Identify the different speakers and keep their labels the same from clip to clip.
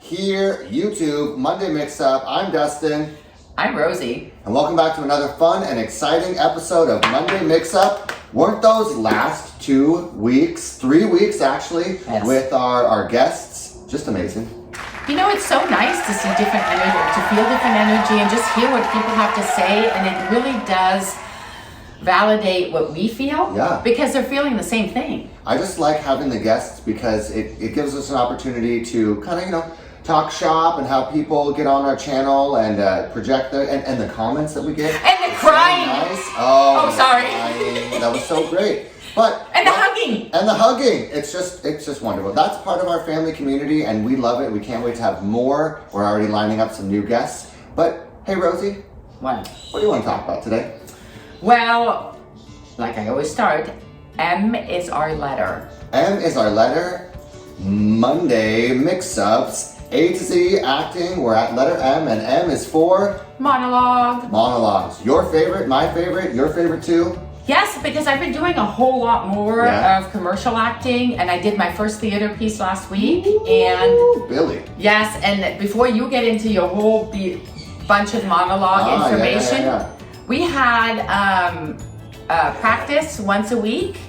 Speaker 1: here, YouTube, Monday Mix-Up. I'm Dustin.
Speaker 2: I'm Rosie.
Speaker 1: And welcome back to another fun and exciting episode of Monday Mix-Up. Weren't those last 2 weeks, 3 weeks actually,
Speaker 2: Yes.
Speaker 1: with our guests, just amazing.
Speaker 2: You know, it's so nice to see different energy, to feel different energy and just hear what people have to say, and it really does validate what we feel.
Speaker 1: Yeah.
Speaker 2: Because they're feeling the same thing.
Speaker 1: I just like having the guests because it gives us an opportunity to kind of, talk shop and have people get on our channel and project and the comments that we get.
Speaker 2: And the crying.
Speaker 1: So nice. Oh,
Speaker 2: sorry.
Speaker 1: Crying. That was so great.
Speaker 2: And the hugging.
Speaker 1: And the hugging. It's just wonderful. That's part of our family community and we love it. We can't wait to have more. We're already lining up some new guests. But hey, Rosie.
Speaker 2: What?
Speaker 1: What do you want to talk about today?
Speaker 2: Well, like I always start, M is our letter.
Speaker 1: M is our letter. Monday Mix-Ups. A to Z acting. We're at letter M, and M is for
Speaker 2: Monologue.
Speaker 1: monologues. Your favorite, my favorite, your favorite too?
Speaker 2: Yes, because I've been doing a whole lot more
Speaker 1: Yeah.
Speaker 2: of commercial acting, and I did my first theater piece last week. And
Speaker 1: Billy.
Speaker 2: yes, and before you get into your whole bunch of monologue information,
Speaker 1: Yeah.
Speaker 2: we had practice once a week.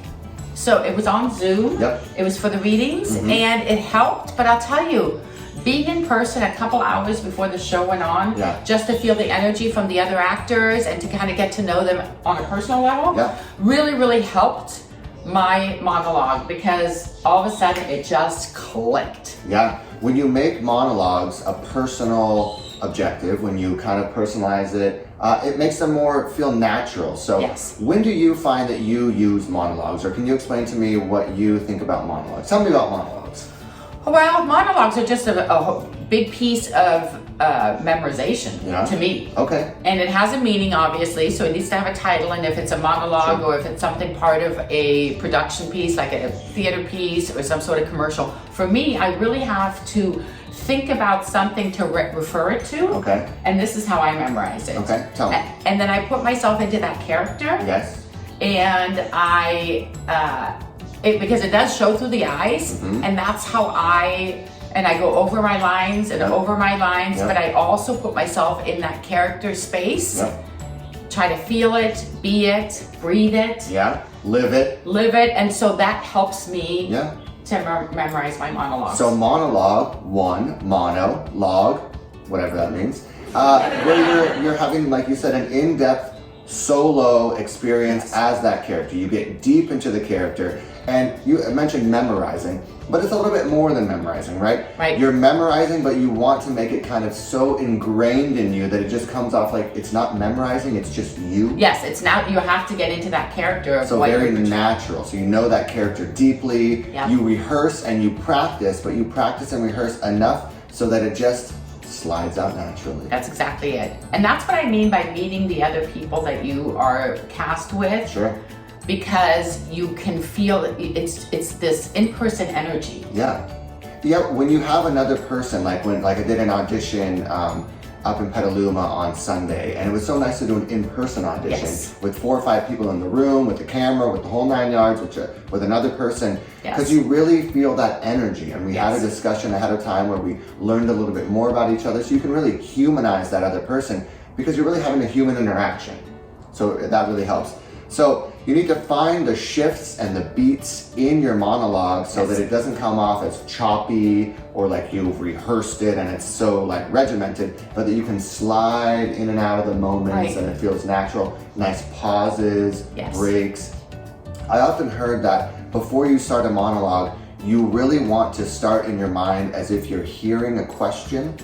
Speaker 2: So it was on Zoom.
Speaker 1: Yep.
Speaker 2: It was for the readings, and it helped. But I'll tell you, being in person a couple hours before the show went on,
Speaker 1: Yeah.
Speaker 2: just to feel the energy from the other actors and to kind of get to know them on a personal level,
Speaker 1: Yeah.
Speaker 2: really, really helped my monologue, because all of a sudden it just clicked.
Speaker 1: Yeah. When you make monologues a personal objective, when you kind of personalize it, it makes them more feel natural. So
Speaker 2: Yes.
Speaker 1: when do you find that you use monologues? Or can you explain to me what you think about monologues? Tell me about monologues.
Speaker 2: Well, monologues are just a big piece of memorization to me.
Speaker 1: Okay.
Speaker 2: And it has a meaning, obviously, so it needs to have a title. And if it's a monologue or if it's something part of a production piece, like a theater piece or some sort of commercial, for me, I really have to think about something to refer it to.
Speaker 1: Okay.
Speaker 2: And this is how I memorize it.
Speaker 1: Okay, tell me.
Speaker 2: And then I put myself into that character.
Speaker 1: Yes.
Speaker 2: And because it does show through the eyes, and that's how I go over my lines and over my lines, but I also put myself in that character space, try to feel it, be it, breathe it,
Speaker 1: Live it.
Speaker 2: and so that helps me to memorize my monologues.
Speaker 1: So monologue, one, mono, log, whatever that means, where you're having, like you said, an in-depth solo experience as that character. You get deep into the character, and you mentioned memorizing, but it's a little bit more than memorizing, right?
Speaker 2: Right.
Speaker 1: You're memorizing, but you want to make it kind of so ingrained in you that it just comes off like it's not memorizing, it's just you.
Speaker 2: Yes, it's now you have to get into that character of
Speaker 1: So
Speaker 2: what
Speaker 1: very
Speaker 2: you're
Speaker 1: natural. So you know that character deeply.
Speaker 2: Yep.
Speaker 1: You rehearse and you practice, but you practice and rehearse enough so that it just slides out naturally.
Speaker 2: That's exactly it. And that's what I mean by meeting the other people that you are cast with.
Speaker 1: Sure.
Speaker 2: Because you can feel it's this in-person energy.
Speaker 1: Yeah. When you have another person, like I did an audition up in Petaluma on Sunday, and it was so nice to do an in-person audition with 4 or 5 people in the room, with the camera, with the whole 9 yards, with another person, because you really feel that energy. And we had a discussion ahead of time where we learned a little bit more about each other, so you can really humanize that other person because you're really having a human interaction. So that really helps. So you need to find the shifts and the beats in your monologue so that it doesn't come off as choppy or like you've rehearsed it and it's so like regimented, but that you can slide in and out of the moments and it feels natural. Nice pauses, breaks. I often heard that before you start a monologue, you really want to start in your mind as if you're hearing a question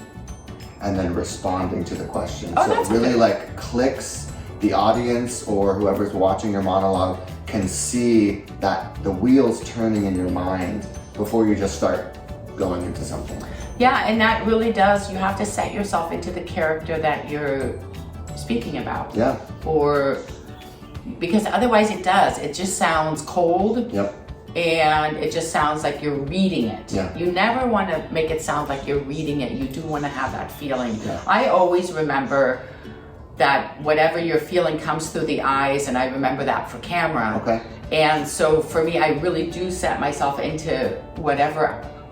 Speaker 1: and then responding to the question. So it really like clicks. The audience or whoever's watching your monologue can see that the wheels turning in your mind before you just start going into something.
Speaker 2: Yeah, and that really does, you have to set yourself into the character that you're speaking about.
Speaker 1: Yeah.
Speaker 2: Or, because otherwise it just sounds cold.
Speaker 1: Yep.
Speaker 2: And it just sounds like you're reading it.
Speaker 1: Yeah.
Speaker 2: You never want to make it sound like you're reading it. You do want to have that feeling.
Speaker 1: Yeah.
Speaker 2: I always remember that whatever you're feeling comes through the eyes, and I remember that for camera.
Speaker 1: Okay.
Speaker 2: And so for me, I really do set myself into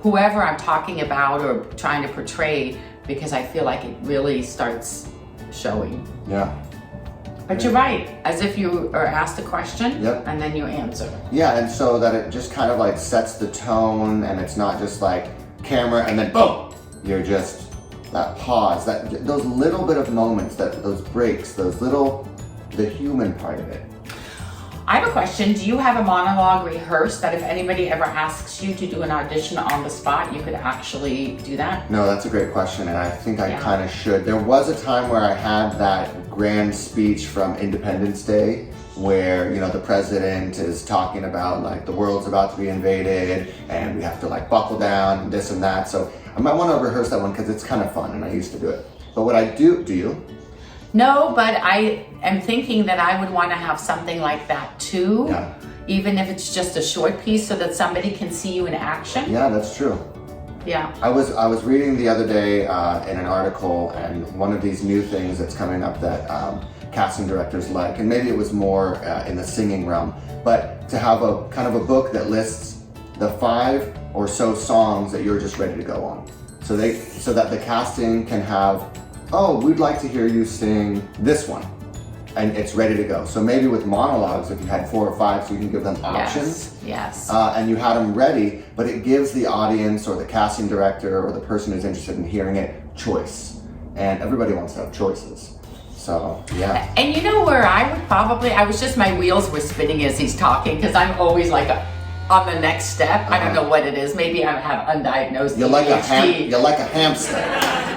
Speaker 2: whoever I'm talking about or trying to portray, because I feel like it really starts showing.
Speaker 1: Yeah.
Speaker 2: But you're right, as if you are asked a question
Speaker 1: Yep.
Speaker 2: and then you answer.
Speaker 1: Yeah, and so that it just kind of like sets the tone, and it's not just like camera and then boom. You're just that pause, those little bit of moments, those breaks, the human part of it.
Speaker 2: I have a question. Do you have a monologue rehearsed that if anybody ever asks you to do an audition on the spot, you could actually do that?
Speaker 1: No, that's a great question, and I think I
Speaker 2: Yeah.
Speaker 1: kind of should. There was a time where I had that grand speech from Independence Day where, you know, the president is talking about like the world's about to be invaded and we have to like buckle down and this and that. So I might want to rehearse that one because it's kind of fun and I used to do it. But what I do you?
Speaker 2: No, but I am thinking that I would want to have something like that too.
Speaker 1: Yeah.
Speaker 2: Even if it's just a short piece so that somebody can see you in action.
Speaker 1: Yeah, that's true.
Speaker 2: Yeah.
Speaker 1: I was reading the other day in an article, and one of these new things that's coming up that casting directors like, and maybe it was more in the singing realm, but to have a kind of a book that lists the 5 or so songs that you're just ready to go on. So that the casting can have, oh, we'd like to hear you sing this one. And it's ready to go. So maybe with monologues, if you had 4 or 5, so you can give them options.
Speaker 2: Yes.
Speaker 1: And you had them ready, but it gives the audience or the casting director or the person who's interested in hearing it choice. And everybody wants to have choices. So, yeah.
Speaker 2: And you know where I would probably, my wheels were spinning as he's talking, because I'm always like on the next step. I don't know what it is. Maybe I have undiagnosed
Speaker 1: You're
Speaker 2: ADHD.
Speaker 1: you're like a hamster.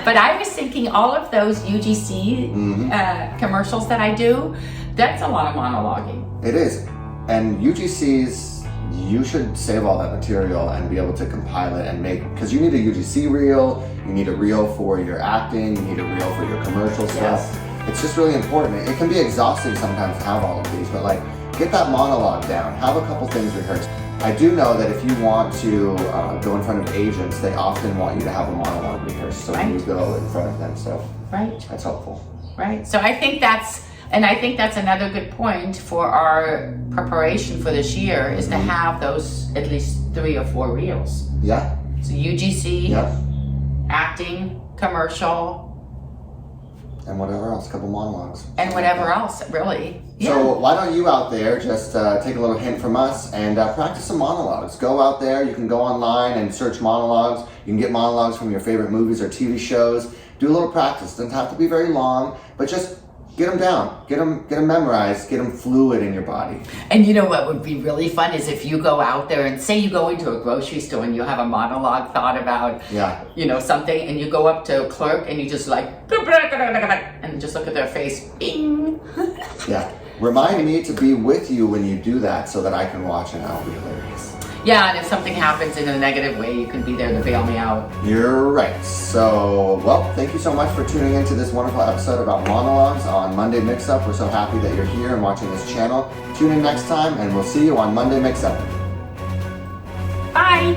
Speaker 2: But I was thinking all of those UGC commercials that I do, that's a lot of monologuing.
Speaker 1: It is. And UGCs, you should save all that material and be able to compile it and make, because you need a UGC reel, you need a reel for your acting, you need a reel for your commercial stuff.
Speaker 2: Yes.
Speaker 1: It's just really important. It can be exhausting sometimes to have all of these, but like, get that monologue down, have a couple things rehearsed. I do know that if you want to go in front of agents, they often want you to have a monologue rehearsed, so when you go in front of them, so that's helpful.
Speaker 2: Right. So I think that's another good point for our preparation for this year is to have those at least 3 or 4 reels.
Speaker 1: Yeah.
Speaker 2: So UGC,
Speaker 1: Yeah.
Speaker 2: acting, commercial,
Speaker 1: And whatever else, a couple monologues.
Speaker 2: and whatever else, really.
Speaker 1: So why don't you out there just take a little hint from us and practice some monologues. Go out there, you can go online and search monologues. You can get monologues from your favorite movies or TV shows. Do a little practice. It doesn't have to be very long, but just get them down. Get them memorized. Get them fluid in your body.
Speaker 2: And you know what would be really fun is if you go out there and say you go into a grocery store and you have a monologue thought about, you know, something, and you go up to a clerk and you just like, and just look at their face, bing.
Speaker 1: Yeah. Remind me to be with you when you do that so that I can watch and I'll be hilarious.
Speaker 2: Yeah, and if something happens in a negative way, you can be there to bail me out.
Speaker 1: You're right. So, well, thank you so much for tuning into this wonderful episode about monologues on Monday Mix Up. We're so happy that you're here and watching this channel. Tune in next time, and we'll see you on Monday Mix Up.
Speaker 2: Bye.